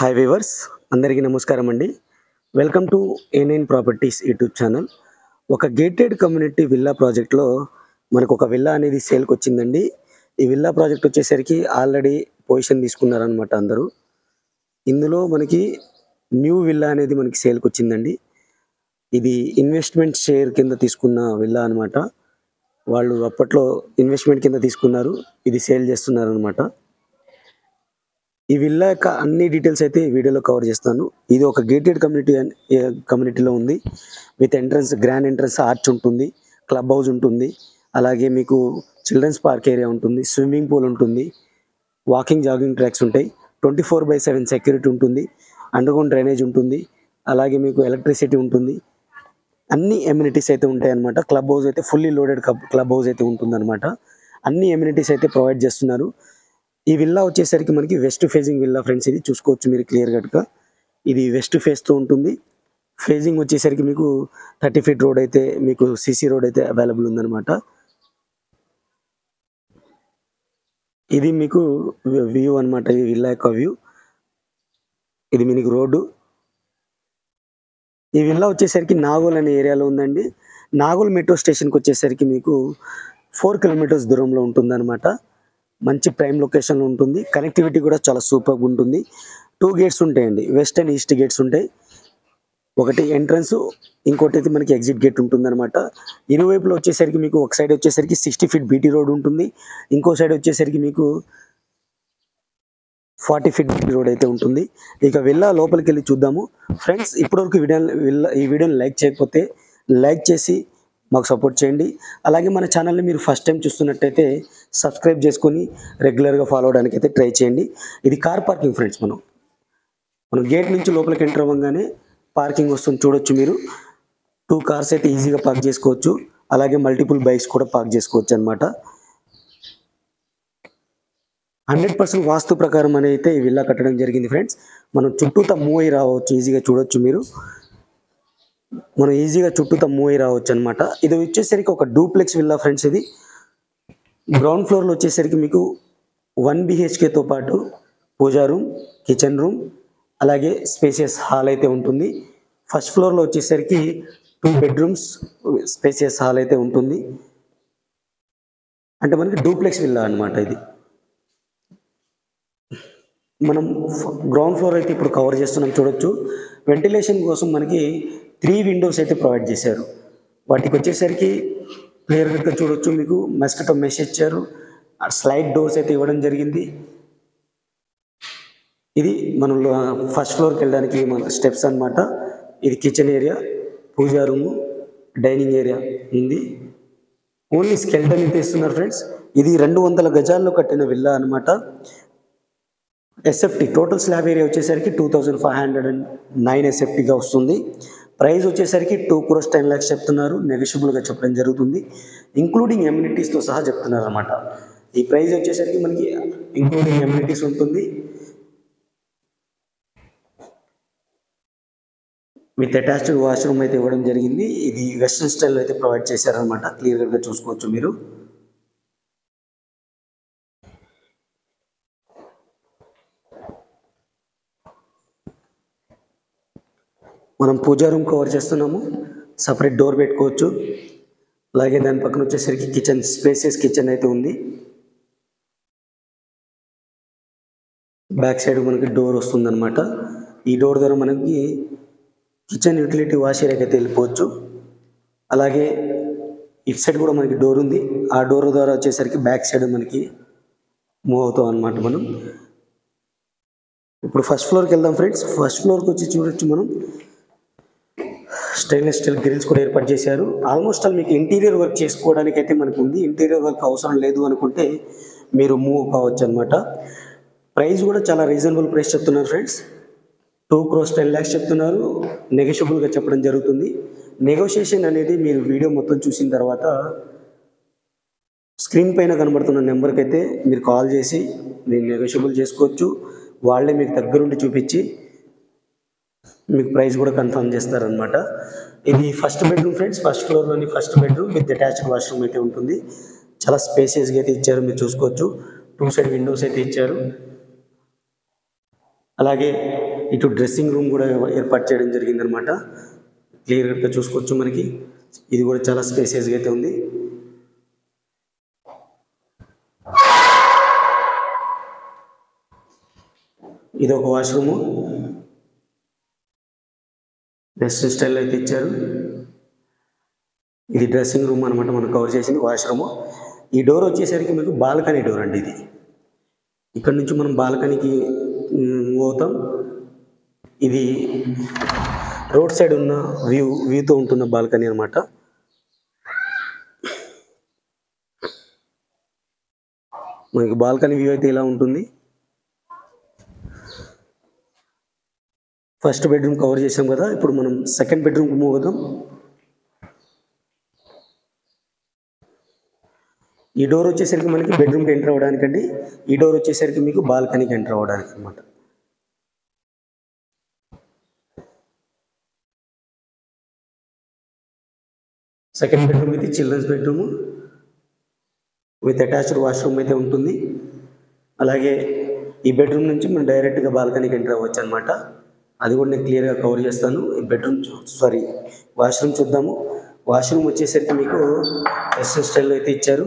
Hi viewers, అందరికీ నమస్కారం అండి. Welcome to A9 properties YouTube channel. ఒక గేటెడ్ కమ్యూనిటీ విల్లా ప్రాజెక్ట్లో మనకు ఒక విల్లా అనేది సేల్కి వచ్చిందండి. ఈ విల్లా ప్రాజెక్ట్ వచ్చేసరికి ఆల్రెడీ పొజిషన్ తీసుకున్నారనమాట అందరూ. ఇందులో మనకి న్యూ విల్లా అనేది మనకి సేల్కి వచ్చిందండి. ఇది ఇన్వెస్ట్మెంట్ షేర్ కింద తీసుకున్న విల్లా అనమాట. వాళ్ళు అప్పట్లో ఇన్వెస్ట్మెంట్ కింద తీసుకున్నారు, ఇది సేల్ చేస్తున్నారు అనమాట. ఈ విల్లా యొక్క అన్ని డీటెయిల్స్ అయితే ఈ వీడియోలో కవర్ చేస్తాను. ఇది ఒక గేటెడ్ కమ్యూనిటీలో ఉంది. With entrance, grand entrance arch ఉంటుంది, క్లబ్ హౌస్ ఉంటుంది, అలాగే మీకు చిల్డ్రన్స్ పార్క్ ఏరియా ఉంటుంది, స్విమ్మింగ్ పూల్ ఉంటుంది, వాకింగ్ జాగింగ్ ట్రాక్స్ ఉంటాయి, 24/7 సెక్యూరిటీ ఉంటుంది, అండర్గ్రౌండ్ డ్రైనేజ్ ఉంటుంది, అలాగే మీకు ఎలక్ట్రిసిటీ ఉంటుంది, అన్ని ఎమ్యూనిటీస్ అయితే ఉంటాయి అన్నమాట. క్లబ్ హౌస్ అయితే ఫుల్లీ లోడెడ్ క్లబ్ హౌస్ అయితే ఉంటుందన్నమాట. అన్ని ఎమ్యూనిటీస్ అయితే ప్రొవైడ్ చేస్తున్నారు. ఈ విల్లా వచ్చేసరికి మనకి వెస్ట్ ఫేజింగ్ విల్లా ఫ్రెండ్స్. ఇది చూసుకోవచ్చు మీరు క్లియర్ కట్గా. ఇది వెస్ట్ ఫేస్తో ఉంటుంది. ఫేజింగ్ వచ్చేసరికి మీకు 30 ఫీట్ రోడ్ అయితే, మీకు సిసి రోడ్ అయితే అవైలబుల్ ఉందన్నమాట. ఇది మీకు వ్యూ అనమాట, ఈ విల్లా యొక్క వ్యూ. ఇది మీకు రోడ్డు. ఈ విల్లా వచ్చేసరికి నాగోల్ అనే ఏరియాలో ఉందండి. నాగోల్ మెట్రో స్టేషన్కి వచ్చేసరికి మీకు 4 కిలోమీటర్స్ దూరంలో ఉంటుందన్నమాట. మంచి ప్రైమ్ లొకేషన్లో ఉంటుంది. కనెక్టివిటీ కూడా చాలా సూపర్గా ఉంటుంది. 2 గేట్స్ ఉంటాయండి, వెస్ట్ అండ్ ఈస్ట్ గేట్స్ ఉంటాయి. ఒకటి ఎంట్రన్స్, ఇంకోటి అయితే మనకి ఎగ్జిట్ గేట్ ఉంటుందన్నమాట. ఇరువైపులో వచ్చేసరికి మీకు ఒక సైడ్ వచ్చేసరికి 60 ఫీట్ బీటీ రోడ్ ఉంటుంది, ఇంకో సైడ్ వచ్చేసరికి మీకు 40 ఫీట్ బీటీ రోడ్ అయితే ఉంటుంది. ఇక విల్లా లోపలికి వెళ్ళి చూద్దాము ఫ్రెండ్స్. ఇప్పటివరకు ఈ వీడియోని లైక్ చేయకపోతే లైక్ చేసి మాకు సపోర్ట్ చేయండి. అలాగే మన ఛానల్ని మీరు ఫస్ట్ టైం చూస్తున్నట్టయితే సబ్స్క్రైబ్ చేసుకొని రెగ్యులర్గా ఫాలో అవడానికి అయితే ట్రై చేయండి. ఇది కార్ పార్కింగ్ ఫ్రెండ్స్. మనం గేట్ నుంచి లోపలికి ఎంటర్ అవ్వగానే పార్కింగ్ వస్తుంది, చూడొచ్చు మీరు. 2 కార్స్ అయితే ఈజీగా పార్క్ చేసుకోవచ్చు, అలాగే మల్టిపుల్ బైక్స్ కూడా పార్క్ చేసుకోవచ్చు అనమాట. 100% వాస్తు ప్రకారం అని అయితే ఈ విల్లా కట్టడం జరిగింది ఫ్రెండ్స్. మనం చుట్టూతా మూవ్ అయి రావచ్చు, ఈజీగా చూడొచ్చు మీరు. మనం ఈజీగా చుట్టూతా మూవ్ అయి రావచ్చు అనమాట. ఇది వచ్చేసరికి ఒక డూప్లెక్స్ విల్లా ఫ్రెండ్స్. ఇది గ్రౌండ్ ఫ్లోర్లో వచ్చేసరికి మీకు 1 BHKతో పాటు పూజా రూమ్, కిచెన్ రూమ్, అలాగే స్పేసియస్ హాల్ అయితే ఉంటుంది. ఫస్ట్ ఫ్లోర్లో వచ్చేసరికి 2 బెడ్రూమ్స్, స్పేసియస్ హాల్ అయితే ఉంటుంది. అంటే మనకి డూప్లెక్స్ విల్లా అనమాట ఇది. మనం గ్రౌండ్ ఫ్లోర్ అయితే ఇప్పుడు కవర్ చేస్తున్నాం, చూడొచ్చు. వెంటిలేషన్ కోసం మనకి 3 విండోస్ అయితే ప్రొవైడ్ చేశారు. వాటికి వచ్చేసరికి క్లియర్గా చూడొచ్చు, మీకు మస్కిటో మెష్ ఇచ్చారు. స్లైడ్ డోర్స్ అయితే ఇవ్వడం జరిగింది. ఇది మనం ఫస్ట్ ఫ్లోర్కి వెళ్ళడానికి మన స్టెప్స్ అనమాట. ఇది కిచెన్ ఏరియా, పూజా రూము, డైనింగ్ ఏరియా ఉంది. ఓన్లీ స్కెల్టన్ అయితే ఇస్తున్నారు ఫ్రెండ్స్. ఇది 200 గజాల్లో కట్టిన విల్లా అనమాట. ఎస్ఎఫ్టీ టోటల్ స్లాబ్ ఏరియా వచ్చేసరికి 2509 ఎస్ఎఫ్టీగా వస్తుంది. ప్రైస్ వచ్చేసరికి 2,10,00,000 చెప్తున్నారు, నెగోషియబుల్గా చెప్పడం జరుగుతుంది. ఇంక్లూడింగ్ ఎమ్యూనిటీస్తో సహా చెప్తున్నారు అనమాట. ఈ ప్రైస్ వచ్చేసరికి మనకి ఇంక్లూడింగ్ ఎమ్యూనిటీస్ ఉంటుంది. విత్ అటాచ్డ్ వాష్రూమ్ అయితే ఇవ్వడం జరిగింది. ఇది వెస్ట్రన్ స్టైల్లో అయితే ప్రొవైడ్ చేశారనమాట. క్లియర్గా చూసుకోవచ్చు మీరు. మనం పూజా రూమ్ కవర్ చేస్తున్నాము, సపరేట్ డోర్ పెట్టుకోవచ్చు. అలాగే దాని పక్కన వచ్చేసరికి కిచెన్, స్పేసియస్ కిచెన్ అయితే ఉంది. బ్యాక్ సైడ్ మనకి డోర్ వస్తుందన్నమాట. ఈ డోర్ ద్వారా మనకి కిచెన్ యూటిలిటీ వాష్ ఏరియాకి అయితే వెళ్ళిపోవచ్చు. అలాగే ఇటు సైడ్ కూడా మనకి డోర్ ఉంది. ఆ డోర్ ద్వారా వచ్చేసరికి బ్యాక్ సైడ్ మనకి మూవ్ అవుతాం అనమాట. మనం ఇప్పుడు ఫస్ట్ ఫ్లోర్కి వెళ్దాం ఫ్రెండ్స్. ఫస్ట్ ఫ్లోర్కి వచ్చి చూడొచ్చు, మనం స్టెయిన్లెస్ స్టీల్ గ్రిల్స్ కూడా ఏర్పాటు చేశారు. ఆల్మోస్ట్ ఆల్ మీకు ఇంటీరియర్ వర్క్ చేసుకోవడానికి అయితే మనకు ఉంది. ఇంటీరియర్ వర్క్ అవసరం లేదు అనుకుంటే మీరు మూవ్ కావచ్చు అనమాట. ప్రైస్ కూడా చాలా రీజనబుల్ ప్రైస్ చెప్తున్నారు ఫ్రెండ్స్. 2,10,00,000 చెప్తున్నారు, నెగోషియబుల్గా చెప్పడం జరుగుతుంది. నెగోషియేషన్ అనేది మీరు వీడియో మొత్తం చూసిన తర్వాత స్క్రీన్ పైన కనబడుతున్న నెంబర్కి అయితే మీరు కాల్ చేసి మీరు నెగోషియబుల్ చేసుకోవచ్చు. వాళ్ళే మీకు దగ్గరుండి చూపించి మీకు ప్రైస్ కూడా కన్ఫర్మ్ చేస్తారనమాట. ఇది ఫస్ట్ బెడ్రూమ్ ఫ్రెండ్స్. ఫస్ట్ ఫ్లోర్లోని first bedroom with attached washroom అయితే ఉంటుంది. చాలా స్పేసియస్గా అయితే ఇచ్చారు, మీరు చూసుకోవచ్చు. 2 సైడ్ విండోస్ అయితే ఇచ్చారు. అలాగే ఇటు డ్రెస్సింగ్ రూమ్ కూడా ఏర్పాటు చేయడం జరిగిందనమాట. క్లియర్గా చూసుకోవచ్చు. మనకి ఇది కూడా చాలా స్పేసియస్గా అయితే ఉంది. ఇది ఒక వాష్రూము, వెస్ట్రన్ స్టైల్ అయితే ఇచ్చారు. ఇది డ్రెస్సింగ్ రూమ్ అనమాట, మనం కవర్ చేసింది వాష్రూము. ఈ డోర్ వచ్చేసరికి మీకు బాల్కనీ డోర్ అండి. ఇది ఇక్కడ నుంచి మనం బాల్కనీకి మూవ్ అవుతాం. ఇది రోడ్ సైడ్ ఉన్న వ్యూతో ఉంటున్న బాల్కనీ అనమాట. మనకి బాల్కనీ వ్యూ అయితే ఇలా ఉంటుంది. ఫస్ట్ బెడ్రూమ్ కవర్ చేసాం కదా, ఇప్పుడు మనం సెకండ్ బెడ్రూమ్కి మూవ్ అవుతాం. ఈ డోర్ వచ్చేసరికి మనకి బెడ్రూమ్కి ఎంటర్ అవ్వడానికండి. ఈ డోర్ వచ్చేసరికి మీకు బాల్కనీకి ఎంటర్ అవ్వడానికి అనమాట. సెకండ్ బెడ్రూమ్ అయితే children's bedroom with attached washroom అయితే ఉంటుంది. అలాగే ఈ బెడ్రూమ్ నుంచి మనం డైరెక్ట్గా బాల్కనీకి ఎంటర్ అవ్వచ్చు అనమాట. అది కూడా నేను క్లియర్గా కవర్ చేస్తాను. ఈ వాష్రూమ్ చూద్దాము. వాష్రూమ్ వచ్చేసరికి మీకు వెస్ట్రన్ స్టైల్లో అయితే ఇచ్చారు.